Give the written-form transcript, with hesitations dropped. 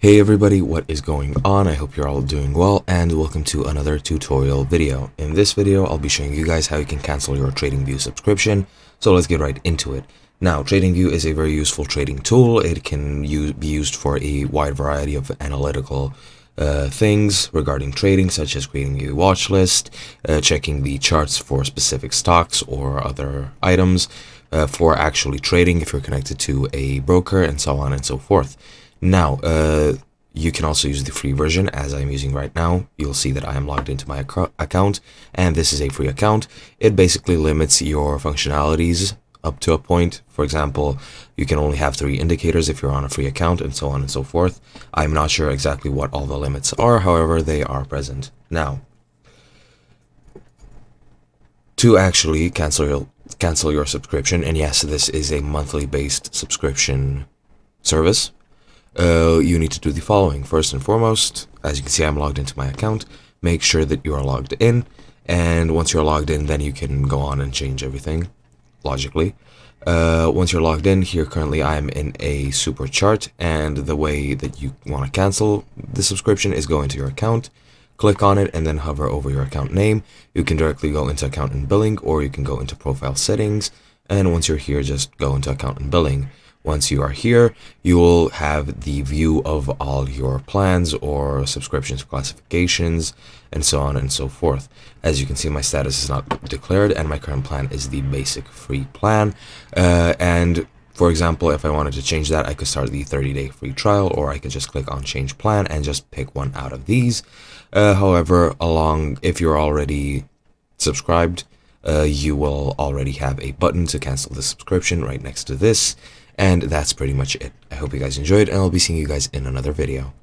Hey everybody, what is going on? I hope you're all doing well and welcome to another tutorial video. In this video, I'll be showing you guys how you can cancel your TradingView subscription. So let's get right into it. Now, TradingView is a very useful trading tool. It can be used for a wide variety of analytical things regarding trading, such as creating a watch list, checking the charts for specific stocks or other items, for actually trading if you're connected to a broker, and so on and so forth. Now, you can also use the free version as I'm using right now. You'll see that I am logged into my account, and this is a free account. It basically limits your functionalities up to a point. For example, you can only have 3 indicators if you're on a free account, and so on and so forth. I'm not sure exactly what all the limits are, however, they are present. Now, to actually cancel your subscription, and yes, this is a monthly based subscription service, you need to do the following. First and foremost, as you can see, I'm logged into my account. Make sure that you are logged in, and once you're logged in, then you can go on and change everything logically. Once you're logged in, here currently I'm in a super chart, and the way that you want to cancel the subscription is go into your account, click on it, and then hover over your account name. You can directly go into account and billing, or you can go into profile settings, and once you're here, just go into account and billing. Once you are here, you will have the view of all your plans or subscriptions, classifications, and so on and so forth. As you can see, my status is not declared, and my current plan is the basic free plan. And for example, if I wanted to change that, I could start the 30-day free trial, or I could just click on change plan and just pick one out of these. However, if you're already subscribed, you will already have a button to cancel the subscription right next to this. And that's pretty much it. I hope you guys enjoyed, and I'll be seeing you guys in another video.